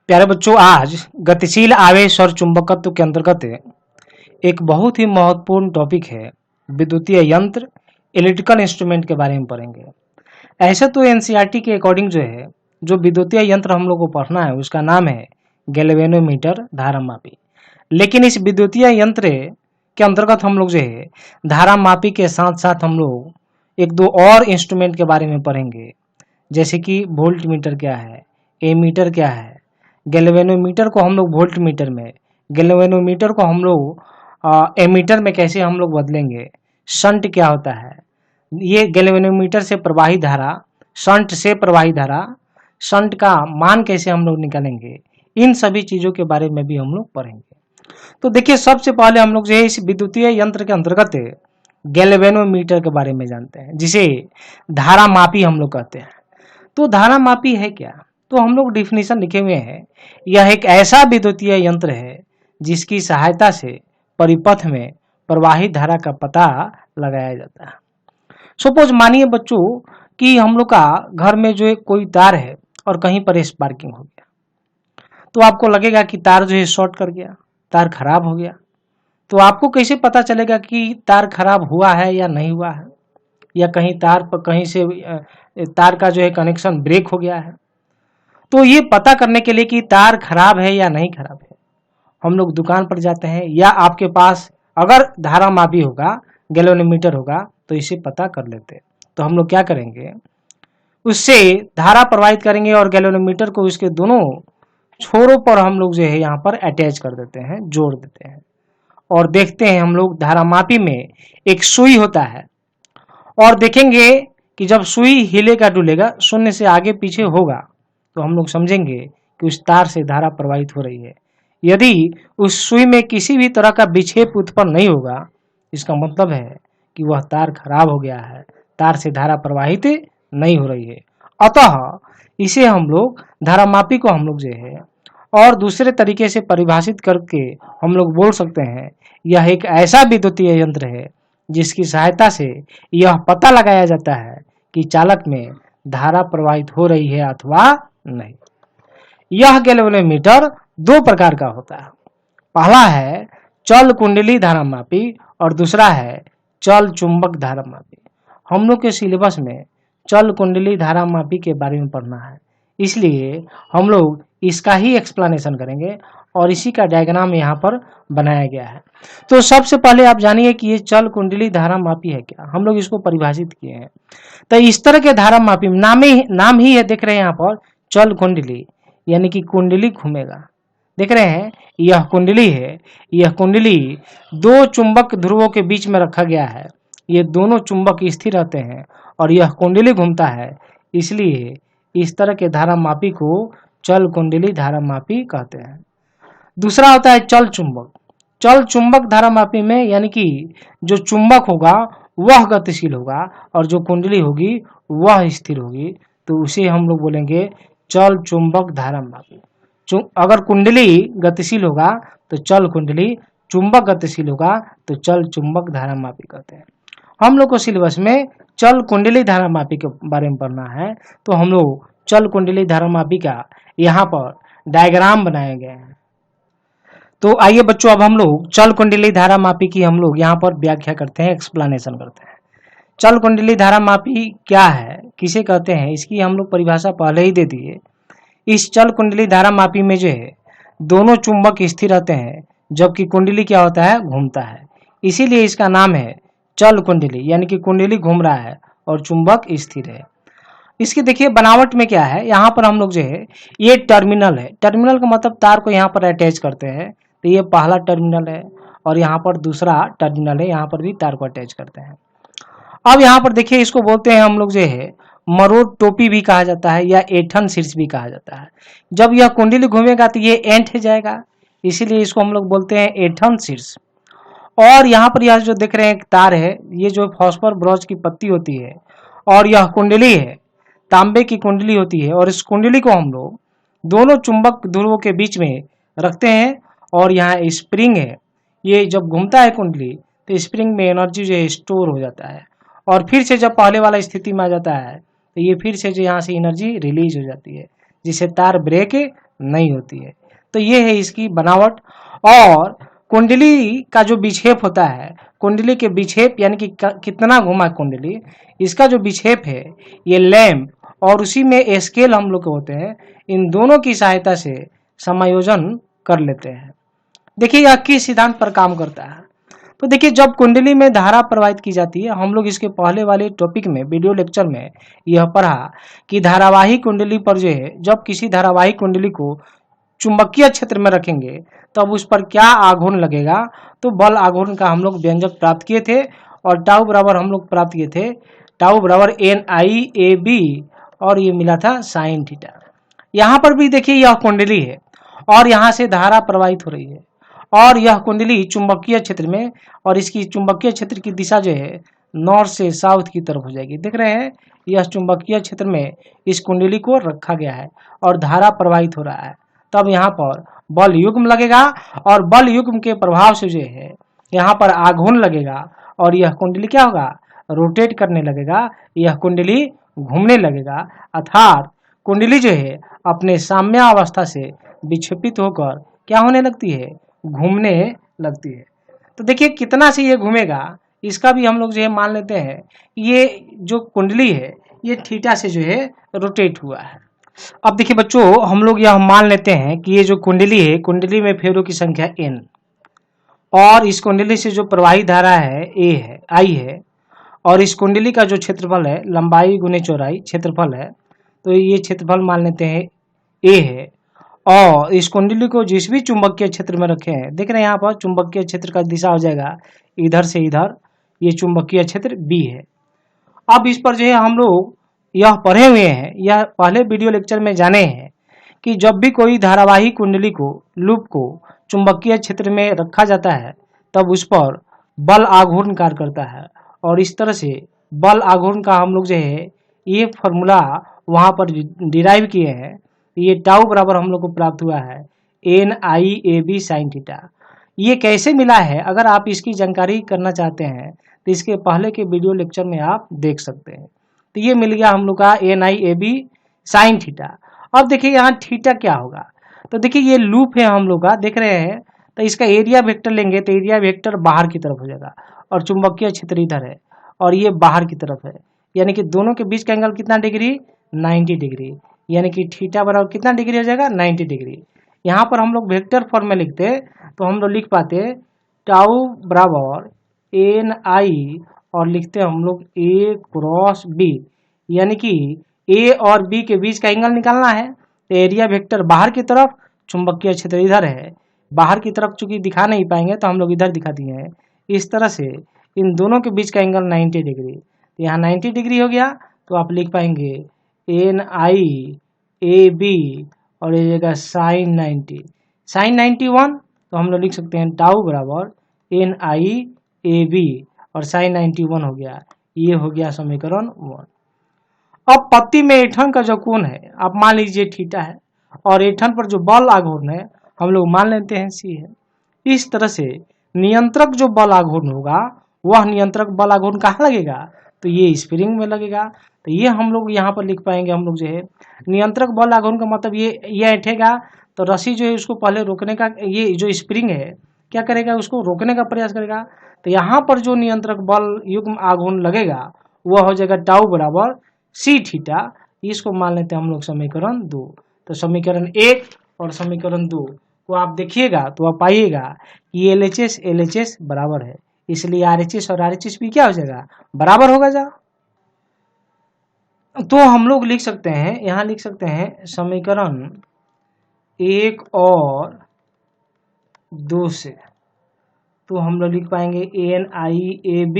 प्यारे बच्चों, आज गतिशील आवेश और चुंबकत्व के अंतर्गत एक बहुत ही महत्वपूर्ण टॉपिक है विद्युतीय यंत्र, इलेक्ट्रिकल इंस्ट्रूमेंट के बारे में पढ़ेंगे। ऐसे तो एनसीईआरटी के अकॉर्डिंग जो विद्युतीय यंत्र हम लोग को पढ़ना है उसका नाम है गैल्वेनोमीटर, धारा मापी। लेकिन इस विद्युतीय यंत्र के अंतर्गत हम लोग धारा मापी के साथ साथ हम लोग एक दो और इंस्ट्रूमेंट के बारे में पढ़ेंगे, जैसे कि वोल्ट मीटर क्या है, एमीटर क्या है, गैल्वेनोमीटर को हम लोग वोल्ट मीटर में, गैल्वेनोमीटर को हम लोग एमीटर में कैसे हम लोग बदलेंगे, शंट क्या होता है, ये गैल्वेनोमीटर से प्रवाही धारा, शंट से प्रवाही धारा, शंट का मान कैसे हम लोग निकालेंगे, इन सभी चीजों के बारे में भी हम लोग पढ़ेंगे। तो देखिए, सबसे पहले हम लोग इस विद्युतीय यंत्र के अंतर्गत गैल्वेनोमीटर के बारे में जानते हैं, जिसे धारा मापी हम लोग कहते हैं। तो धारा मापी है क्या? तो हम लोग डिफिनीशन लिखे हुए हैं, यह एक ऐसा विद्युतीय यंत्र है जिसकी सहायता से परिपथ में प्रवाहित धारा का पता लगाया जाता है। सपोज मानिए बच्चों कि हम लोग का घर में कोई तार है और कहीं पर स्पार्किंग हो गया, तो आपको लगेगा कि तार शॉर्ट कर गया, तार खराब हो गया। तो आपको कैसे पता चलेगा कि तार खराब हुआ है या नहीं हुआ है, या कहीं तार पर कहीं से तार का कनेक्शन ब्रेक हो गया है। तो ये पता करने के लिए कि तार खराब है या नहीं खराब है, हम लोग दुकान पर जाते हैं, या आपके पास अगर धारा मापी होगा, गैल्वेनोमीटर होगा, तो इसे पता कर लेते हैं। तो हम लोग क्या करेंगे, उससे धारा प्रवाहित करेंगे और गैल्वेनोमीटर को उसके दोनों छोरों पर हम लोग यहाँ पर अटैच कर देते हैं, जोड़ देते हैं, और देखते हैं हम लोग धारा मापी में एक सुई होता है, और देखेंगे कि जब सुई हिलेगा डुलेगा, शून्य से आगे पीछे होगा, तो हम लोग समझेंगे कि उस तार से धारा प्रवाहित हो रही है। यदि उस सुई में किसी भी तरह का विक्षेप उत्पन्न नहीं होगा, इसका मतलब है कि वह तार खराब हो गया है, तार से धारा प्रवाहित नहीं हो रही है। अतः इसे हम लोग धारा मापी को हम लोग और दूसरे तरीके से परिभाषित करके हम लोग बोल सकते हैं, यह एक ऐसा विद्युतीय यंत्र है जिसकी सहायता से यह पता लगाया जाता है कि चालक में धारा प्रवाहित हो रही है अथवा नहीं। यह गैल्वेनोमीटर दो प्रकार का होता है। पहला है चल कुंडली धारा मापी और दूसरा है चल चुंबक धारा मापी। हम लोग के सिलेबस में चल कुंडली धारा मापी के बारे में पढ़ना है, इसलिए हम लोग इसका ही एक्सप्लेनेशन करेंगे और इसी का डायग्राम यहाँ पर बनाया गया है। तो सबसे पहले आप जानिए कि ये चल कुंडली धारा मापी है क्या, हम लोग इसको परिभाषित किए हैं। तो इस तरह के धारा मापी नाम ही है, देख रहे हैं यहाँ पर चल कुंडली, यानी कि कुंडली घूमेगा। देख रहे हैं, यह कुंडली है, यह कुंडली दो चुंबक ध्रुवों के बीच में रखा गया है, ये दोनों चुंबक स्थिर रहते हैं और यह कुंडली घूमता है, इसलिए इस तरह के धारा मापी को चल कुंडली धारा मापी कहते हैं। दूसरा होता है चल चुंबक। चल चुंबक धारा मापी में यानी कि जो चुंबक होगा वह गतिशील होगा और जो कुंडली होगी वह स्थिर होगी, तो उसे हम लोग बोलेंगे चल चुंबक धारा मापी। अगर कुंडली गतिशील होगा तो चल कुंडली, चुंबक गतिशील होगा तो चल चुंबक धारा मापी कहते हैं। हम लोग को सिलेबस में चल कुंडली धारा मापी के बारे में पढ़ना है, तो हम लोग चल कुंडली धारा मापी का यहाँ पर डायग्राम बनाए गए हैं। तो आइए बच्चों, अब हम लोग चल कुंडली धारा मापी की हम लोग यहाँ पर व्याख्या करते हैं, एक्सप्लेनेशन करते हैं। चल कुंडली धारा मापी क्या है, किसे कहते हैं, इसकी हम लोग परिभाषा पहले ही दे दिए। इस चल कुंडली धारा मापी में दोनों चुंबक स्थिर रहते हैं, जबकि कुंडली क्या होता है, घूमता है, इसीलिए इसका नाम है चल कुंडली, यानी कि कुंडली घूम रहा है और चुंबक स्थिर है। इसकी देखिए बनावट में क्या है, यहाँ पर हम लोग ये टर्मिनल है, टर्मिनल का मतलब तार को यहाँ पर अटैच करते हैं, तो ये पहला टर्मिनल है और यहाँ पर दूसरा टर्मिनल है, यहाँ पर भी तार को अटैच करते हैं। अब यहाँ पर देखिए, इसको बोलते हैं हम लोग मरोड़ टोपी भी कहा जाता है या एठन शीर्ष भी कहा जाता है। जब यह कुंडली घूमेगा तो ये एंठ जाएगा, इसीलिए इसको हम लोग बोलते हैं एठन शीर्ष। और यहाँ पर यह जो देख रहे हैं तार है, ये जो फॉस्फोर ब्रोंज की पत्ती होती है और यह कुंडली है, तांबे की कुंडली होती है, और इस कुंडली को हम लोग दोनों चुंबक ध्रुवों के बीच में रखते हैं और यहाँ स्प्रिंग है, ये जब घूमता है कुंडली तो स्प्रिंग में एनर्जी स्टोर हो जाता है और फिर से जब पहले वाला स्थिति में आ जाता है तो ये फिर से यहाँ से एनर्जी रिलीज हो जाती है, जिससे तार ब्रेक नहीं होती है। तो ये है इसकी बनावट। और कुंडली का जो विक्षेप होता है, कुंडली के विक्षेप यानी कि कितना घुमा कुंडली, इसका जो विक्षेप है ये लैंप और उसी में स्केल हम लोग के होते हैं, इन दोनों की सहायता से समायोजन कर लेते हैं। देखिए यह किस सिद्धांत पर काम करता है। तो देखिए जब कुंडली में धारा प्रवाहित की जाती है, हम लोग इसके पहले वाले टॉपिक में वीडियो लेक्चर में यह पढ़ा कि धारावाही कुंडली पर जो है, जब किसी धारावाही कुंडली को चुंबकीय क्षेत्र में रखेंगे तब उस पर क्या आघूर्ण लगेगा, तो बल आघूर्ण का हम लोग व्यंजक प्राप्त किए थे और टाउ बराबर हम लोग प्राप्त किए थे, टाउ बराबर NIAB और ये मिला था साइन थीटा। यहाँ पर भी देखिए यह कुंडली है और यहाँ से धारा प्रवाहित हो रही है और यह कुंडली चुंबकीय क्षेत्र में, और इसकी चुंबकीय क्षेत्र की दिशा जो है नॉर्थ से साउथ की तरफ हो जाएगी। देख रहे हैं यह चुंबकीय क्षेत्र में इस कुंडली को रखा गया है और धारा प्रवाहित हो रहा है। तब यहाँ पर बल युग्म लगेगा और बल युग्म के प्रभाव से जो है यहाँ पर आघूर्ण लगेगा और यह कुंडली क्या होगा, रोटेट करने लगेगा, यह कुंडली घूमने लगेगा, अर्थात कुंडली जो है अपने साम्यावस्था से विक्षेपित होकर क्या होने लगती है, घूमने लगती है। तो देखिए कितना से ये घूमेगा, इसका भी हम लोग जो है मान लेते हैं ये जो कुंडली है ये थीटा से जो है रोटेट हुआ है। अब देखिए बच्चों हम लोग यह मान लेते हैं कि ये जो कुंडली है, कुंडली में फेरों की संख्या n और इस कुंडली से जो प्रवाहित धारा है a है, I है, और इस कुंडली का जो क्षेत्रफल है लंबाई गुने चौड़ाई क्षेत्रफल है, तो ये क्षेत्रफल मान लेते हैं a है। और इस कुंडली को जिस भी चुंबकीय क्षेत्र में रखे हैं, देख रहे हैं यहाँ पर चुंबकीय क्षेत्र का दिशा हो जाएगा इधर से इधर, ये चुंबकीय क्षेत्र B है। अब इस पर जो है हम लोग यह पढ़े हुए हैं, यह पहले वीडियो लेक्चर में जाने हैं कि जब भी कोई धारावाही कुंडली को, लूप को चुंबकीय क्षेत्र में रखा जाता है तब उस पर बल आघूर्ण कार्य करता है। और इस तरह से बल आघूर्ण का हम लोग जो है ये फॉर्मूला वहाँ पर डिराइव किए हैं। ये टाउ बराबर हम लोग को प्राप्त हुआ है NIAB साइन थीटा। ये कैसे मिला है, अगर आप इसकी जानकारी करना चाहते हैं तो इसके पहले के वीडियो लेक्चर में आप देख सकते हैं। तो ये मिल गया हम लोग का NIAB साइन थीटा। अब देखिए यहाँ थीटा क्या होगा, तो देखिए ये लूप है हम लोग का, देख रहे हैं, तो इसका एरिया वेक्टर लेंगे तो एरिया वेक्टर बाहर की तरफ हो जाएगा और चुंबकीय क्षेत्र इधर है और ये बाहर की तरफ है, यानी कि दोनों के बीच का एंगल कितना डिग्री, 90 डिग्री, यानी कि थीटा बराबर कितना डिग्री हो जाएगा, 90 डिग्री। यहाँ पर हम लोग वेक्टर फॉर्म में लिखते तो हम लोग लिख पाते टाउ बराबर NI और लिखते हम लोग A क्रॉस B, यानी कि A और B के बीच का एंगल निकालना है तो एरिया वेक्टर बाहर की तरफ, चुंबकीय क्षेत्र इधर है, बाहर की तरफ चूंकि दिखा नहीं पाएंगे तो हम लोग इधर दिखा दिए हैं। इस तरह से इन दोनों के बीच का एंगल 90 डिग्री, तो यहाँ 90 डिग्री हो गया, तो आप लिख पाएंगे NIAB और ये जगह साइन 90, साइन 91, तो हम लोग लिख सकते हैं टाउ बराबर NIAB और साइन 91 हो गया। ये हो गया समीकरण 1। अब पत्ती में ऐंठन का जो कोण है आप मान लीजिए थीटा है और ऐंठन पर जो बल आघूर्ण है हम लोग मान लेते हैं C है। इस तरह से नियंत्रक जो बल आघूर्ण होगा वह नियंत्रक बल आघूर्ण कहाँ लगेगा, तो ये स्प्रिंग में लगेगा। तो ये हम लोग यहाँ पर लिख पाएंगे हम लोग जो है नियंत्रक बल आघूर्ण का मतलब ये ऐंठेगा तो रस्सी जो है उसको पहले रोकने का, ये जो स्प्रिंग है क्या करेगा, उसको रोकने का प्रयास करेगा। तो यहाँ पर जो नियंत्रक बल युग्म आघूर्ण लगेगा वह हो जाएगा टाउ बराबर C थीटा। इसको मान लेते हैं हम लोग समीकरण 2। तो समीकरण 1 और समीकरण 2 को आप देखिएगा तो आप पाइएगा कि LHS बराबर है, इसलिए RHS और RHS भी क्या हो जाएगा, बराबर होगा जा। तो हम लोग लिख सकते हैं, यहाँ लिख सकते हैं समीकरण 1 और 2 से, तो हम लोग लिख पाएंगे NIAB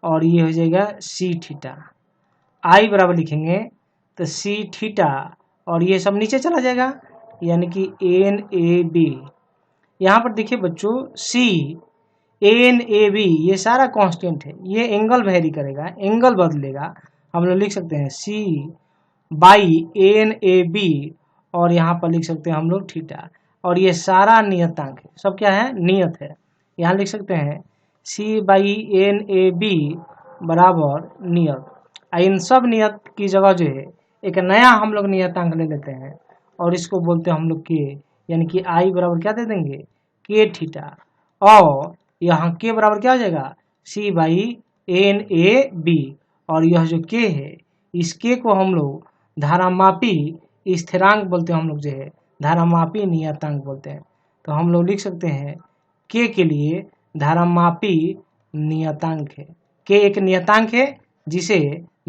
और ये हो जाएगा C थीटा। I बराबर लिखेंगे तो C थीटा और ये सब नीचे चला जाएगा, यानी कि NAB। यहाँ पर देखिए बच्चों C NAB ये सारा कांस्टेंट है, ये एंगल वेरी करेगा, एंगल बदलेगा। हम लोग लिख सकते हैं C बाई NAB और यहाँ पर लिख सकते हैं हम लोग थीटा, और ये सारा नियतांक है, सब क्या है, नियत है। यहाँ लिख सकते हैं C बाई NAB बराबर नियत। इन सब नियत की जगह जो है एक नया हम लोग नियतांक ले लेते हैं और इसको बोलते हैं हम लोग के, यानी कि आई बराबर क्या दे देंगे, के थीटा, और यहाँ के बराबर क्या हो जाएगा, सी बाई एन ए बी, और यह जो के है इस के को हम लोग धारामापी स्थिरांक बोलते हैं, हम लोग जो है धारामापी नियतांक बोलते हैं। तो हम लोग लिख सकते हैं के लिए धारामापी नियतांक है, के एक नियतांक है जिसे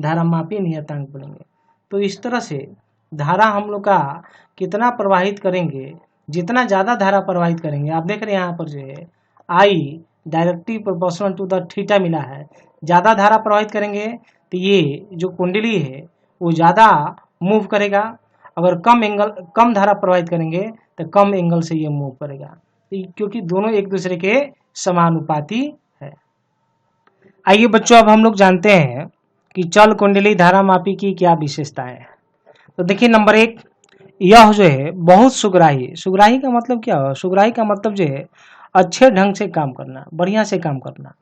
धारामापी नियतांक बोलेंगे। तो इस तरह से धारा हम लोग का कितना प्रवाहित करेंगे, जितना ज़्यादा धारा प्रवाहित करेंगे, आप देख रहे हैं यहाँ पर जो है I directly proportional to the theta मिला है, ज़्यादा धारा प्रवाहित करेंगे तो ये जो कुंडली है वो ज़्यादा मूव करेगा, अगर कम धारा प्रवाहित करेंगे तो कम एंगल से ये मूव करेगा, क्योंकि दोनों एक दूसरे के समानुपाती है। आइए बच्चों, अब हम लोग जानते हैं कि चल कुंडली धारामापी की क्या विशेषताएं हैं। तो देखिए नंबर 1, यह जो है बहुत सुग्राही। सुग्राही का मतलब क्या है, सुग्राही का मतलब जो है अच्छे ढंग से काम करना, बढ़िया से काम करना,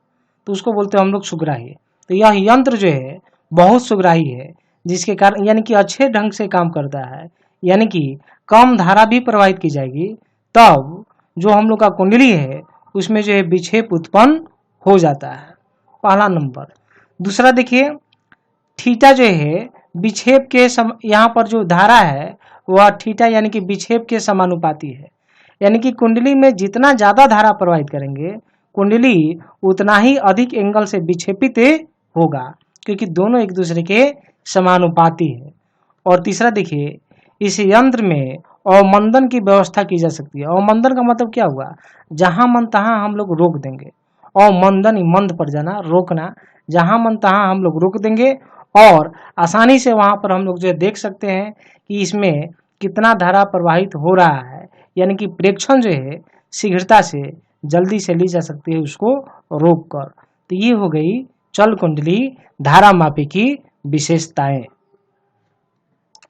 तो उसको बोलते हैं हम लोग सुग्राही। तो यह यंत्र जो है बहुत सुग्राही है, जिसके कारण यानी कि अच्छे ढंग से काम करता है, यानी कि कम धारा भी प्रवाहित की जाएगी तब जो हम लोग का कुंडली है उसमें जो है विक्षेप उत्पन्न हो जाता है, पहला नंबर। दूसरा देखिए थीटा जो है विक्षेप के यहाँ पर जो धारा है वह थीटा यानी कि विक्षेप के समानुपाती है, यानी कि कुंडली में जितना ज़्यादा धारा प्रवाहित करेंगे कुंडली उतना ही अधिक एंगल से विक्षेपित होगा, क्योंकि दोनों एक दूसरे के समानुपाती है। और तीसरा देखिए इस यंत्र में अवमंदन की व्यवस्था की जा सकती है। अवमंदन का मतलब क्या हुआ, जहाँ मन तहाँ हम लोग रोक देंगे, अवमंदन मंद पर जाना, रोकना, जहाँ मन तहाँ हम लोग रोक देंगे और आसानी से वहाँ पर हम लोग जो देख सकते हैं कि इसमें कितना धारा प्रवाहित हो रहा है, यानी कि प्रेक्षण जो है शीघ्रता से जल्दी से ली जा सकती है उसको रोक कर। तो ये हो गई चल कुंडली धारामापी की विशेषताएं।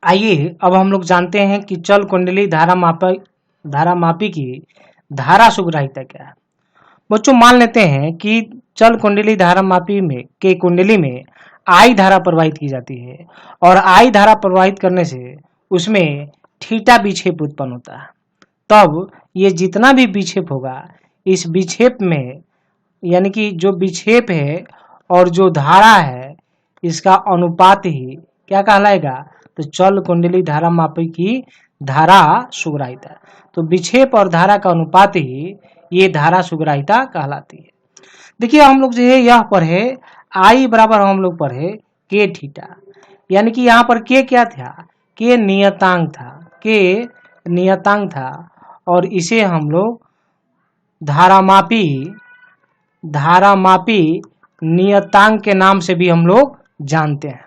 आइए अब हम लोग जानते हैं कि चल कुंडली धारामापी की धारा सुग्राहिता क्या है। बच्चों मान लेते हैं कि चल कुंडली धारामापी में के कुंडली में आई धारा प्रवाहित की जाती है और आई धारा प्रवाहित करने से उसमें थीटा विक्षेप उत्पन्न होता है। तब ये जितना भी विक्षेप होगा इस विक्षेप में, यानी कि जो विक्षेप है और जो धारा है इसका अनुपात ही क्या कहलाएगा, तो चल कुंडली धारामापी की धारा सुग्राहिता। तो विक्षेप और धारा का अनुपात ही ये धारा सुग्राहिता कहलाती है। देखिए हम लोग जो है यह पर है आई बराबर हम लोग पर है के थीटा, यानी कि यहाँ पर के क्या था, के नियतांक था, के नियतांक था, और इसे हम लोग धारामापी नियतांक के नाम से भी हम लोग जानते हैं।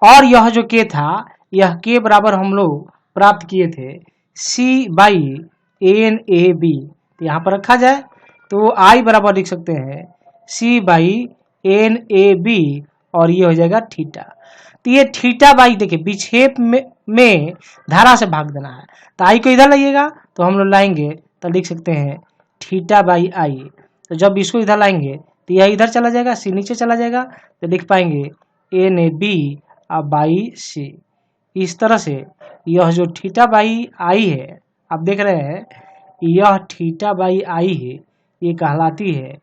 और यह जो के था यह के बराबर हम लोग प्राप्त किए थे सी बाई एन ए बी, तो यहाँ पर रखा जाए तो आई बराबर लिख सकते हैं सी बाई एन ए बी, और ये हो जाएगा थीटा। तो ये थीटा बाई देखिए विक्षेप में धारा से भाग देना है, तो आई को इधर लाइएगा तो हम लोग लाएंगे तो लिख सकते हैं थीटा बाई आई। तो जब इसको इधर लाएंगे तो यह इधर चला जाएगा, सी नीचे चला जाएगा, तो लिख पाएंगे एन ए बी बाई सी। इस तरह से यह जो थीटा बाई आई है, आप देख रहे हैं यह थीटा बाई आई है, ये कहलाती है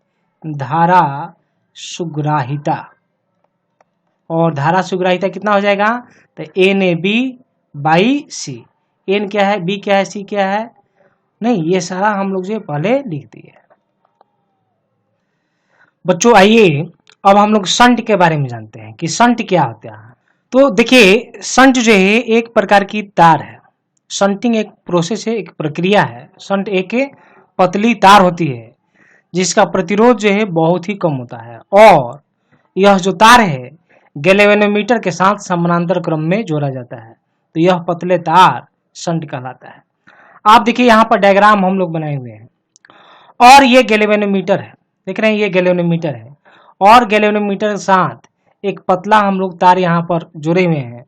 धारा सुग्राहिता। और धारा सुग्राहिता कितना हो जाएगा, तो N A B by C. N क्या है, बी क्या है, सी क्या है, नहीं ये सारा हम लोग जो पहले लिख दिए। बच्चों आइए अब हम लोग शंट के बारे में जानते हैं कि शंट क्या होता है। तो देखिए शंट जो है एक प्रकार की तार है, शंटिंग एक प्रोसेस है, एक प्रक्रिया है। शंट एक पतली तार होती है जिसका प्रतिरोध जो है बहुत ही कम होता है, और यह जो तार है गैल्वेनोमीटर के साथ समानांतर क्रम में जोड़ा जाता है, तो यह पतले तार शंट कहलाता है। आप देखिए यहाँ पर डायग्राम हम लोग बनाए हुए हैं, और ये गैल्वेनोमीटर है, देख रहे हैं ये गैल्वेनोमीटर है, और गैल्वेनोमीटर के साथ एक पतला हम लोग तार यहाँ पर जुड़े हुए हैं,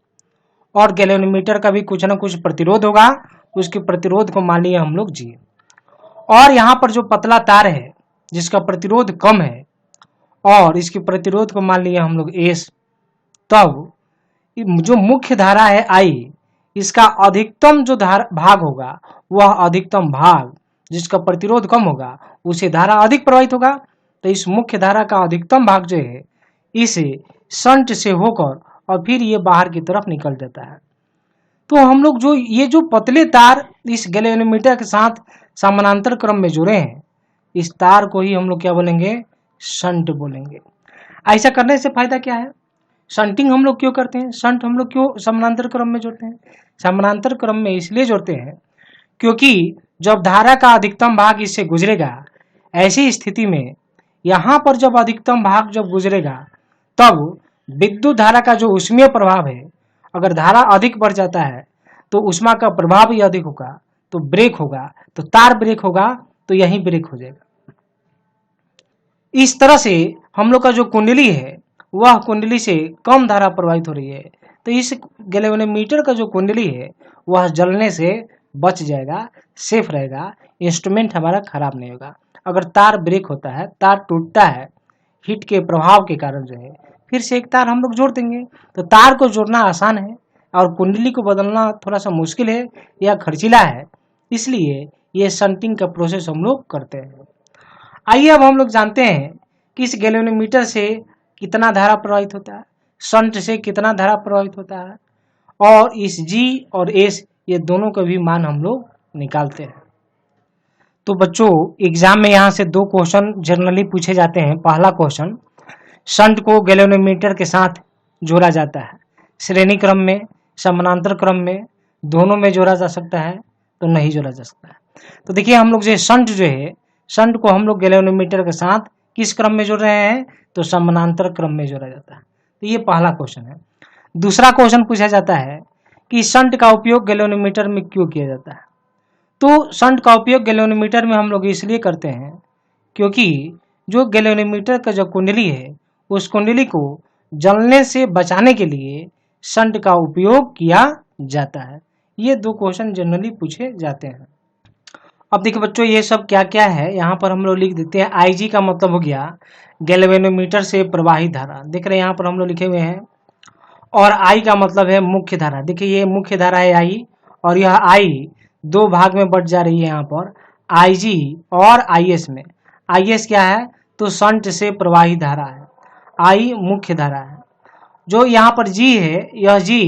और गैल्वेनोमीटर का भी कुछ ना कुछ प्रतिरोध होगा, उसके प्रतिरोध को मान लिया हम लोग जी। और यहाँ पर जो पतला तार है जिसका प्रतिरोध कम है और इसके प्रतिरोध को मान लिया हम लोग एस, तब जो मुख्य धारा है आई इसका अधिकतम जो धारा भाग होगा वह अधिकतम भाग जिसका प्रतिरोध कम होगा उसे धारा अधिक प्रवाहित होगा। तो इस मुख्य धारा का अधिकतम भाग जो है इसे शंट से होकर और फिर ये बाहर की तरफ निकल जाता है। तो हम लोग जो ये जो पतले तार इस गैल्वेनोमीटर के साथ समानांतर क्रम में जुड़े हैं, इस तार को ही हम लोग क्या बोलेंगे, शंट बोलेंगे। ऐसा करने से फायदा क्या है, शंटिंग हम लोग क्यों करते हैं, शंट हम लोग क्यों समानांतर क्रम में जोड़ते हैं। समानांतर क्रम में इसलिए जोड़ते हैं क्योंकि जब धारा का अधिकतम भाग इससे गुजरेगा, ऐसी स्थिति में यहाँ पर जब अधिकतम भाग जब गुजरेगा तब विद्युत धारा का जो ऊष्मीय प्रभाव है, अगर धारा अधिक बढ़ जाता है तो ऊष्मा का प्रभाव ही अधिक होगा, तो ब्रेक होगा, तो तार ब्रेक होगा, तो यहीं ब्रेक हो जाएगा। इस तरह से हम लोग का जो कुंडली है वह कुंडली से कम धारा प्रवाहित हो रही है, तो इस गैल्वेनोमीटर का जो कुंडली है वह जलने से बच जाएगा, सेफ रहेगा, इंस्ट्रूमेंट हमारा खराब नहीं होगा। अगर तार ब्रेक होता है, तार टूटता है हीट के प्रभाव के कारण जो है, फिर से एक तार हम लोग जोड़ देंगे। तो तार को जोड़ना आसान है और कुंडली को बदलना थोड़ा सा मुश्किल है या खर्चीला है, इसलिए ये शंटिंग का प्रोसेस हम लोग करते हैं। आइए अब हम लोग जानते हैं कि इस गैल्वेनोमीटर से कितना धारा प्रवाहित होता है, शंट से कितना धारा प्रवाहित होता है, और इस G और S ये दोनों का भी मान हम लोग निकालते हैं। तो बच्चों एग्जाम में यहाँ से 2 क्वेश्चन जनरली पूछे जाते हैं। पहला क्वेश्चन, शंट को गैल्वेनोमीटर के साथ जोड़ा जाता है, श्रेणी क्रम में, समानांतर क्रम में, दोनों में जोड़ा जा सकता है, तो नहीं जोड़ा जा सकता है। तो देखिए हम लोग जो शंट जो है, शंट को हम लोग गैल्वेनोमीटर के साथ किस क्रम में जोड़ रहे हैं, तो समानांतर क्रम में जोड़ा जाता है। तो ये पहला क्वेश्चन है। दूसरा क्वेश्चन पूछा जाता है कि शंट का उपयोग गैल्वेनोमीटर में क्यों किया जाता है। तो शंट का उपयोग गैल्वेनोमीटर में हम लोग इसलिए करते हैं क्योंकि जो गैल्वेनोमीटर का जो कुंडली है उस कुंडली को जलने से बचाने के लिए शंट का उपयोग किया जाता है। ये 2 क्वेश्चन जनरली पूछे जाते हैं। अब देखिए बच्चों ये सब क्या क्या है, यहाँ पर हम लोग लिख देते हैं। IG का मतलब हो गया गैल्वेनोमीटर से प्रवाहित धारा, देख रहे हैं यहाँ पर हम लोग लिखे हुए हैं। और I का मतलब है मुख्य धारा, देखिए ये मुख्य धारा है I, और यह I 2 भाग में बट जा रही है यहाँ पर, IG और IS में। IS क्या है, तो शंट से प्रवाहित धारा है, I मुख्य धारा है। जो यहाँ पर G है, यह G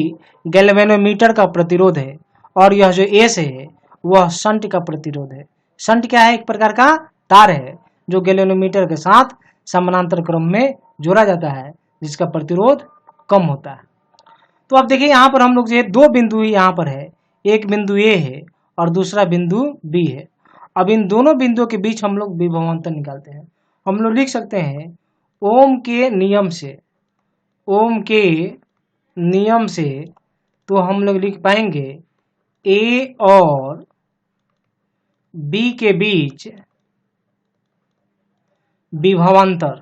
गैल्वेनोमीटर का प्रतिरोध है, और यह जो S है वह शंट का प्रतिरोध है। शंट क्या है, एक प्रकार का तार है जो गैल्वेनोमीटर के साथ समानांतर क्रम में जोड़ा जाता है, जिसका प्रतिरोध कम होता है। तो अब देखिए यहाँ पर हम लोग जो है 2 बिंदु यहाँ पर है, एक बिंदु A है और दूसरा बिंदु B है। अब इन दोनों बिंदुओं के बीच हम लोग विभवांतर निकालते हैं। हम लोग लिख सकते हैं ओम के नियम से, ओम के नियम से, तो हम लोग लिख पाएंगे A और B के बीच विभवांतर,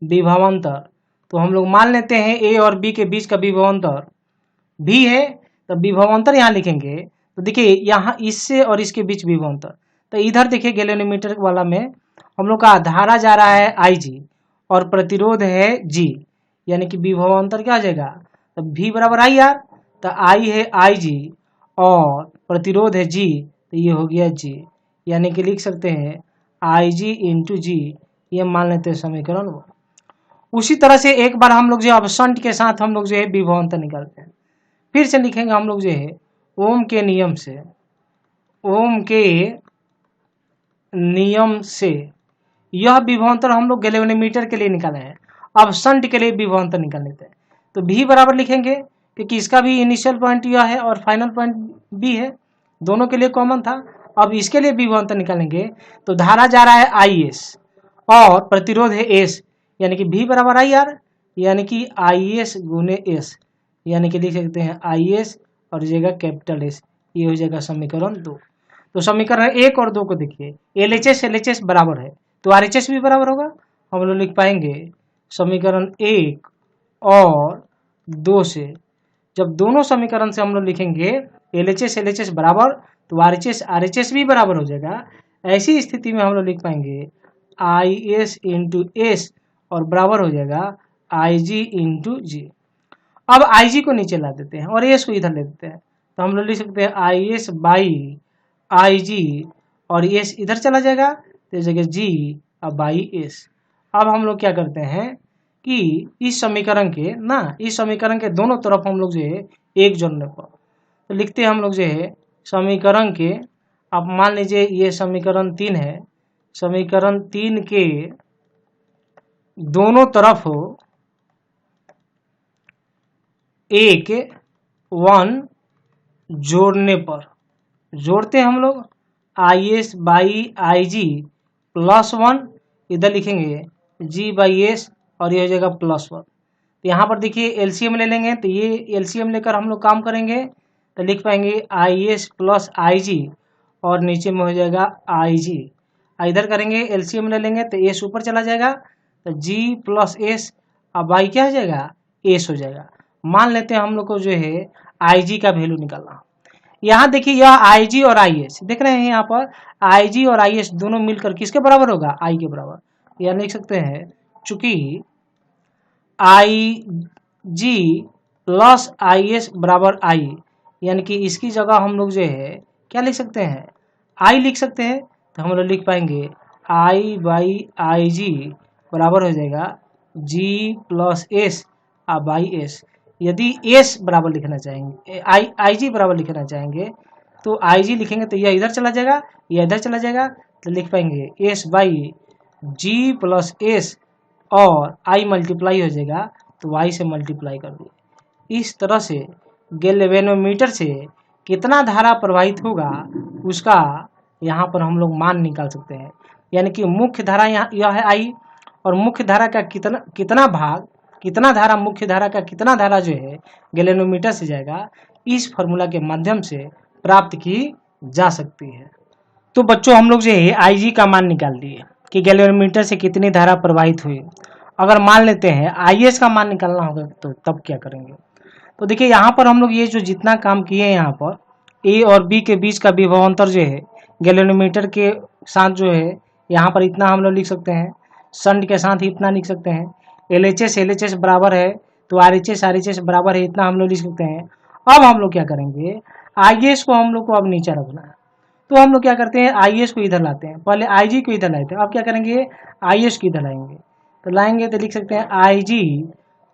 विभवांतर। तो हम लोग मान लेते हैं A और B के बीच का विभवांतर V है, तो विभवांतर यहाँ लिखेंगे। तो देखिए यहाँ इससे और इसके बीच विभवांतर, तो इधर देखिए गैल्वेनोमीटर वाला में हम लोग का धारा जा रहा है IG और प्रतिरोध है G, यानी कि विभवांतर क्या आ जाएगा, तो V बराबर IR, तो I है IG और प्रतिरोध है G, तो ये हो गया G, यानी कि लिख सकते हैं IG इंटू G, ये मान लेते हैं समीकरण वो। उसी तरह से एक बार हम लोग जो अब शंट के साथ हम लोग जो है विभवांतर निकालते हैं, फिर से लिखेंगे हम लोग जो है ओम के नियम से, ओम के नियम से यह विभवांतर हम लोग गैल्वेनोमीटर के लिए निकाले हैं। अब शंट के लिए विभवांतर निकाल लेते हैं, तो V बराबर लिखेंगे क्योंकि इसका भी इनिशियल पॉइंट यह है और फाइनल पॉइंट B है, दोनों के लिए कॉमन था। अब इसके लिए विभवांतर निकालेंगे, तो धारा जा रहा है IS और प्रतिरोध है S, यानी कि V बराबर IR, यानी कि IS गुने S, यानी कि लिख सकते हैं IS और जगह कैपिटल S, ये हो जाएगा समीकरण 2। तो समीकरण 1 और 2 को देखिए, LHS LHS बराबर है तो RHS भी बराबर होगा। हम लोग लिख पाएंगे समीकरण 1 और 2 से, जब दोनों समीकरण से हम लोग लिखेंगे LHS LHS बराबर, तो RHS RHS भी बराबर हो जाएगा। ऐसी स्थिति में हम लोग लिख पाएंगे IS इंटू S और बराबर हो जाएगा IG इंटू G। अब IG को नीचे ला देते हैं और एस को इधर ले देते हैं, तो हम लोग लिख सकते हैं IS बाई IG और एस इधर चला जाएगा, तो इस जगह G और बाई एस। अब हम लोग क्या करते हैं कि इस समीकरण के दोनों तरफ हम लोग जो है एक जोड़ने पर, तो लिखते हैं हम लोग जो है समीकरण के, आप मान लीजिए ये समीकरण 3 है, समीकरण 3 के दोनों तरफ एक 1 जोड़ने पर, जोड़ते हैं हम लोग IS बाई IG प्लस 1, इधर लिखेंगे G बाई एस और ये हो जाएगा प्लस 1। तो यहाँ पर देखिए एलसीएम ले लेंगे, तो ये एलसीएम लेकर हम लोग काम करेंगे, तो लिख पाएंगे IS प्लस IG और नीचे में हो जाएगा IG। इधर करेंगे एलसीएम ले लेंगे तो एस ऊपर चला जाएगा, तो G प्लस एस अब आई क्या हो जाएगा एस हो जाएगा। मान लेते हैं हम लोग को जो है IG का वैल्यू निकालना। यहाँ देखिए यह IG और IS देख रहे हैं, यहाँ पर IG और IS दोनों मिलकर किसके बराबर होगा I के बराबर। यह लिख सकते हैं चूंकि IG प्लस IS बराबर I, यानी कि इसकी जगह हम लोग जो है क्या लिख सकते हैं I लिख सकते हैं, तो हम लोग लिख पाएंगे I बाई IG बराबर हो जाएगा G plus S by S. यदि एस बराबर लिखना चाहेंगे IG बराबर लिखना चाहेंगे तो IG लिखेंगे, तो यह इधर चला जाएगा, यह इधर चला जाएगा, तो लिख पाएंगे S by G plus S और I मल्टीप्लाई हो जाएगा, तो Y से मल्टीप्लाई कर दिए। इस तरह से गैल्वेनोमीटर से कितना धारा प्रवाहित होगा उसका यहाँ पर हम लोग मान निकाल सकते हैं। यानी कि मुख्य धारा यह है I और मुख्य धारा का कितना धारा मुख्य धारा का कितना धारा जो है गैल्वेनोमीटर से जाएगा, इस फॉर्मूला के माध्यम से प्राप्त की जा सकती है। तो बच्चों हम लोग जो है IG का मान निकाल दिए कि गैल्वेनोमीटर से कितनी धारा प्रवाहित हुई। अगर मान लेते हैं IS का मान निकालना होगा तो तब क्या करेंगे। तो देखिए यहाँ पर हम लोग ये जो जितना काम किए हैं, यहाँ पर A और B के बीच का विभवांतर जो है गैल्वेनोमीटर के साथ जो है यहाँ पर इतना हम लोग लिख सकते हैं, शंट के साथ इतना लिख सकते हैं, LHS बराबर है तो RHS बराबर है, इतना हम लोग लिख सकते हैं। अब हम लोग क्या करेंगे IS को हम लोग को अब नीचे रखना है, तो हम लोग क्या करते हैं IS को इधर लाते हैं, पहले IG को इधर लाए थे, अब क्या करेंगे IS को इधर लाएंगे, तो लाएंगे तो लिख सकते हैं IG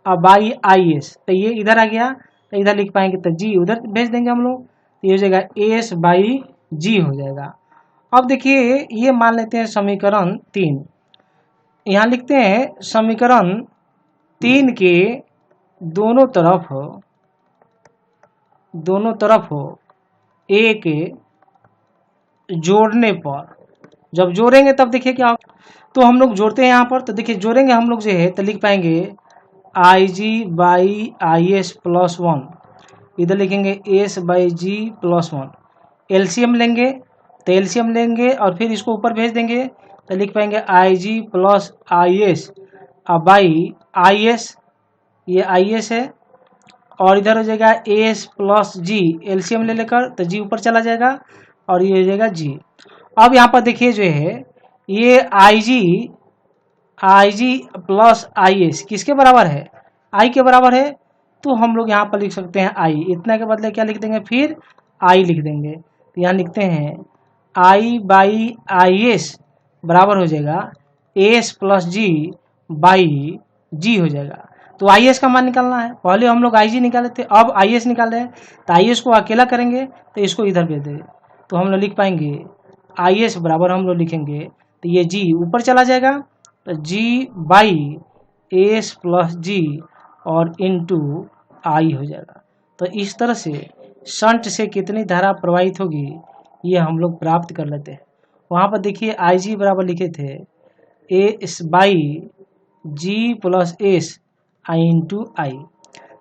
अब बाई IS, तो ये इधर आ गया, तो इधर लिख पाएंगे तो G उधर भेज देंगे हम लोग, तो ये हो जाएगा एस बाई G हो जाएगा। अब देखिए ये मान लेते हैं समीकरण 3, यहाँ लिखते हैं समीकरण 3 के दोनों तरफ एक जोड़ने पर, जब जोड़ेंगे तब देखिए क्या होगा। तो हम लोग जोड़ते हैं यहाँ पर, तो देखिए जोड़ेंगे हम लोग जो है तो लिख पाएंगे IG बाई IS प्लस 1, इधर लिखेंगे S by G plus 1, LCM लेंगे तो एलसीएम लेंगे और फिर इसको ऊपर भेज देंगे, तो लिख पाएंगे IG plus IS by IS, ये IS है, और इधर हो जाएगा एस प्लस जी, एलसीएम ले लेकर तो जी ऊपर चला जाएगा और ये हो जाएगा जी। अब यहाँ पर देखिए जो है ये IG प्लस IS किसके बराबर है I के बराबर है, तो हम लोग यहाँ पर लिख सकते हैं I, इतना के बदले क्या लिख देंगे फिर I लिख देंगे, तो यहाँ लिखते हैं I बाई IS बराबर हो जाएगा एस प्लस जी बाई जी हो जाएगा। तो IS का मान निकालना है, पहले हम लोग IG निकाले थे, अब IS निकाल रहे हैं, तो IS को अकेला करेंगे तो इसको इधर भेज देंगे, तो हम लोग लिख पाएंगे IS बराबर हम लोग लिखेंगे तो ये G ऊपर चला जाएगा, तो G बाई एस प्लस जी और इंटू I हो जाएगा। तो इस तरह से शंट से कितनी धारा प्रवाहित होगी ये हम लोग प्राप्त कर लेते हैं। वहाँ पर देखिए IG बराबर लिखे थे s by g plus s i into i.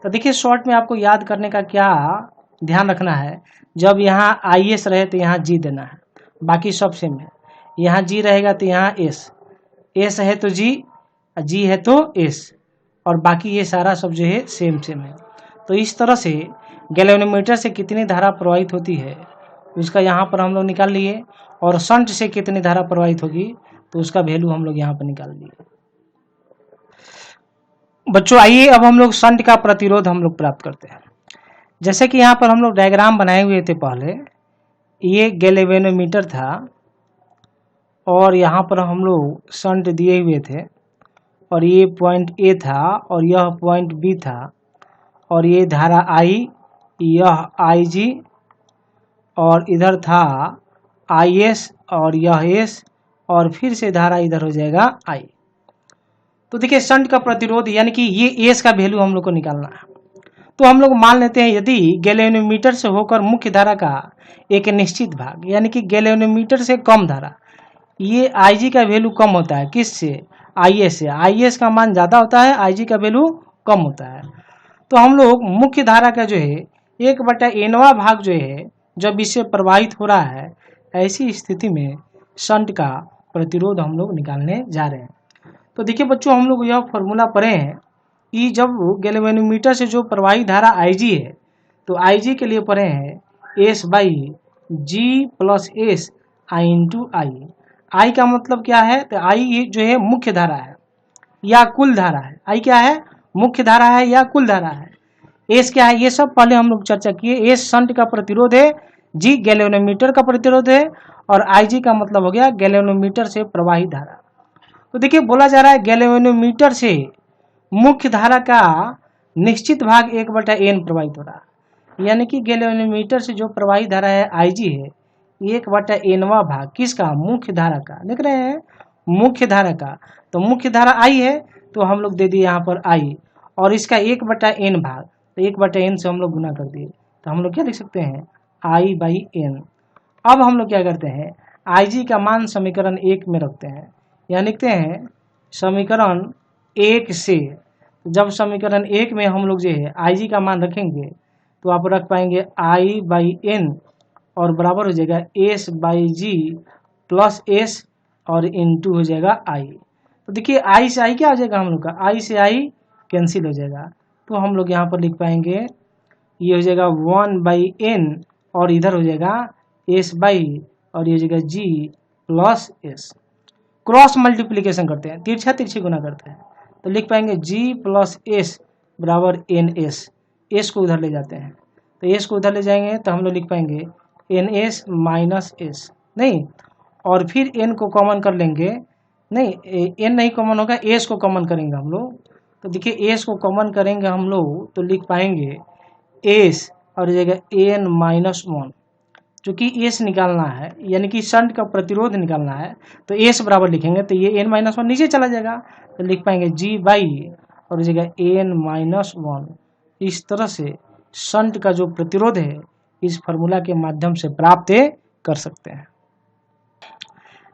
तो देखिए शॉर्ट में आपको याद करने का क्या ध्यान रखना है, जब यहाँ IS रहे तो यहाँ G देना है, बाकी सब सेम है, यहाँ G रहेगा तो यहाँ S है तो G है तो S, और बाकी ये सारा सब जो है सेम है। तो इस तरह से गैल्वेनोमीटर से कितनी धारा प्रवाहित होती है उसका यहाँ पर हम लोग निकाल लिए, और शंट से कितनी धारा प्रवाहित होगी तो उसका वैल्यू हम लोग यहाँ पर निकाल लिए। बच्चों आइए अब हम लोग शंट का प्रतिरोध हम लोग प्राप्त करते हैं। जैसे कि यहाँ पर हम लोग डायग्राम बनाए हुए थे पहले, ये गैल्वेनोमीटर था और यहाँ पर हम लोग शंट दिए हुए थे और ये पॉइंट ए था और यह पॉइंट बी था और ये धारा आई, यह आई जी और इधर था आई एस और यह एस और फिर से धारा इधर हो जाएगा आई। तो देखिए शंट का प्रतिरोध यानी कि ये एस का वैल्यू हम लोग को निकालना है। तो हम लोग मान लेते हैं यदि गैल्वेनोमीटर से होकर मुख्य धारा का एक निश्चित भाग यानी कि गैल्वेनोमीटर से कम धारा, ये Ig का वैल्यू कम होता है किससे, Is से। Is का मान ज़्यादा होता है, Ig का वैल्यू कम होता है। तो हम लोग मुख्य धारा का जो है 1/nवा भाग जो है जब इससे प्रवाहित हो रहा है, ऐसी स्थिति में शंट का प्रतिरोध हम लोग निकालने जा रहे हैं। तो देखिए बच्चों हम लोग यह फॉर्मूला पढ़े हैं कि जब गैल्वेनोमीटर से जो प्रवाहित धारा Ig है तो Ig के लिए पढ़े हैं S/G+S I × I का मतलब क्या है, तो I जो है मुख्य धारा है या कुल धारा है। I क्या है, मुख्य धारा है या कुल धारा है। S क्या है, ये सब पहले हम लोग चर्चा किए। S शंट का प्रतिरोध है, G गैल्वेनोमीटर का प्रतिरोध है और Ig का मतलब हो गया गैल्वेनोमीटर से प्रवाहित धारा। तो देखिए बोला जा रहा है गैल्वेनोमीटर से मुख्य धारा का निश्चित भाग 1/n प्रवाहित हो रहा है, यानी कि गैल्वेनोमीटर से जो प्रवाहित धारा है Ig है 1/nवा भाग किसका, मुख्य धारा का। लिख रहे हैं मुख्य धारा का, तो मुख्य धारा I है तो हम लोग दे दिए यहाँ पर I और इसका 1/n भाग, तो 1/n से हम लोग गुना कर दिए तो हम लोग क्या लिख सकते हैं I/n। अब हम लोग क्या करते हैं Ig का मान समीकरण 1 में रखते हैं, यहाँ लिखते हैं समीकरण 1 से। जब समीकरण 1 में हम लोग जो है Ig का मान रखेंगे तो आप रख पाएंगे I/n और बराबर हो जाएगा S/G+S और इंटू हो जाएगा I। तो देखिए I से I क्या हो जाएगा हम लोग का, I से I कैंसिल हो जाएगा तो हम लोग यहाँ पर लिख पाएंगे ये हो जाएगा 1/n और इधर हो जाएगा S/, और ये हो जाएगा G+S। क्रॉस मल्टीप्लिकेशन करते हैं, तिरछा तिरछी गुना करते हैं तो लिख पाएंगे G+S बराबर NS। S को उधर ले जाते हैं तो S को उधर ले जाएंगे तो हम लोग लिख पाएंगे NS - S नहीं, और फिर N को कॉमन कर लेंगे, नहीं N नहीं कॉमन होगा, S को कॉमन करेंगे हम लोग। तो देखिए S को कॉमन करेंगे हम लोग तो लिख पाएंगे S और जगह N-1, चूँकि S निकालना है यानी कि शंट का प्रतिरोध निकालना है तो S बराबर लिखेंगे तो ये N-1 नीचे चला जाएगा तो लिख पाएंगे G बाई और जगह N-1। इस तरह से शंट का जो प्रतिरोध है इस फार्मूला के माध्यम से प्राप्त कर सकते हैं।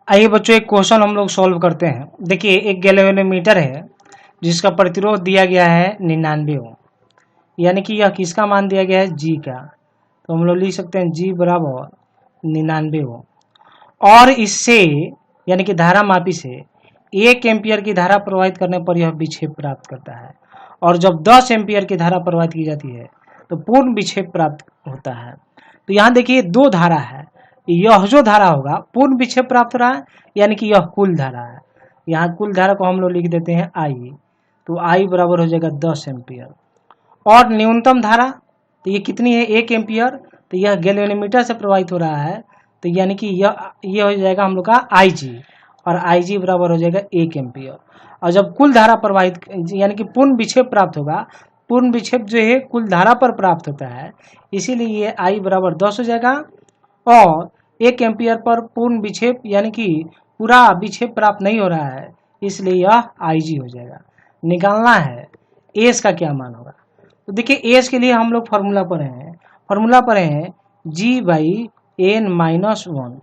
आइए बच्चों एक क्वेश्चन हम लोग सॉल्व करते हैं। देखिए एक गैल्वेनोमीटर है जिसका प्रतिरोध दिया गया है 99 ओम, यानी कि यह किसका मान दिया गया है, G का। तो हम लोग लिख सकते हैं G बराबर 99 ओम और इससे यानी कि धारा मापी से 1 एम्पियर की धारा प्रवाहित करने पर यह विक्षेप प्राप्त करता है और जब 10 एम्पियर की धारा प्रवाहित की जाती है तो पूर्ण विक्षेप प्राप्त होता है। तो यहाँ देखिए दो धारा है, यह जो धारा होगा पूर्ण विक्षेप प्राप्त हो रहा है यानी कि यह कुल धारा है। यहाँ कुल धारा को हम लोग लिख देते हैं I, तो I बराबर हो जाएगा 10 एम्पियर। और न्यूनतम धारा तो ये कितनी है 1 एम्पियर, तो यह गैल्वेनोमीटर से प्रवाहित हो रहा है तो यानी कि यह हो जाएगा हम लोग का Ig और Ig बराबर हो जाएगा 1 एम्पियर। और जब कुल धारा प्रवाहित यानी कि पूर्ण विक्षेप प्राप्त होगा, पूर्ण विक्षेप जो है कुल धारा पर प्राप्त होता है, इसीलिए ये I बराबर 10 हो जाएगा और 1 एम्पियर पर पूर्ण विक्षेप यानी कि पूरा विक्षेप प्राप्त नहीं हो रहा है इसलिए यह Ig हो जाएगा। निकालना है S का क्या मान होगा, तो देखिए S के लिए हम लोग फार्मूला पढ़े हैं G/n-1।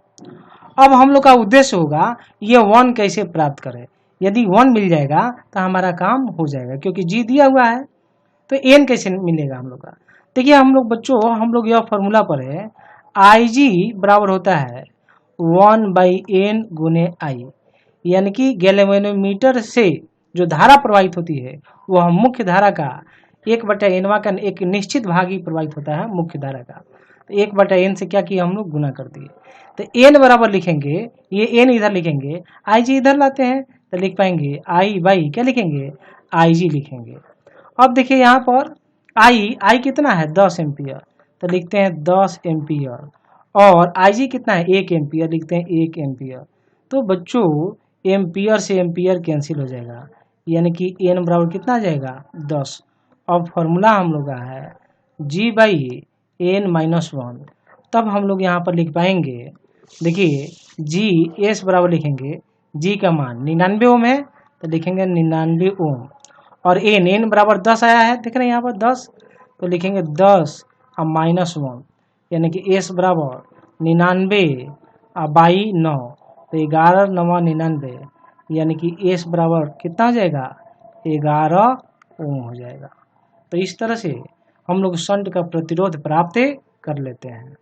अब हम लोग का उद्देश्य होगा ये 1 कैसे प्राप्त करें। यदि 1 मिल जाएगा तो हमारा काम हो जाएगा क्योंकि G दिया हुआ है, तो n कैसे मिलेगा हम लोग का। देखिए हम लोग बच्चों हम लोग यह फार्मूला पढ़े Ig बराबर होता है 1/n गुने I, यानी कि गैल्वेनोमीटर से जो धारा प्रवाहित होती है वह मुख्य धारा का 1/n का एक निश्चित भाग ही प्रवाहित होता है मुख्य धारा का। तो 1/n से क्या किया हम लोग गुना कर दिए, तो n बराबर लिखेंगे, ये n इधर लिखेंगे, Ig इधर लाते हैं तो लिख पाएंगे I बाई क्या लिखेंगे IG लिखेंगे। अब देखिए यहाँ पर I कितना है 10 एम्पियर, तो लिखते हैं 10 एम्पियर, और IG कितना है 1 एम्पियर, लिखते हैं 1 एम्पियर। तो बच्चों एम्पियर से एम्पियर कैंसिल हो जाएगा, यानी कि N बराबर कितना आ जाएगा 10। अब फॉर्मूला हम लोग का है G/N-1। तब हम लोग यहाँ पर लिख पाएंगे, देखिए G बराबर लिखेंगे, G का मान 99 ओम है तो लिखेंगे 99 ओम, और N बराबर 10 आया है, देख रहे हैं यहाँ पर 10, तो लिखेंगे 10 और -1, यानी कि S बराबर 99/9, तो 11 9 99, यानी कि S बराबर कितना हो जाएगा 11 ओम हो जाएगा। तो इस तरह से हम लोग शंट का प्रतिरोध प्राप्त कर लेते हैं।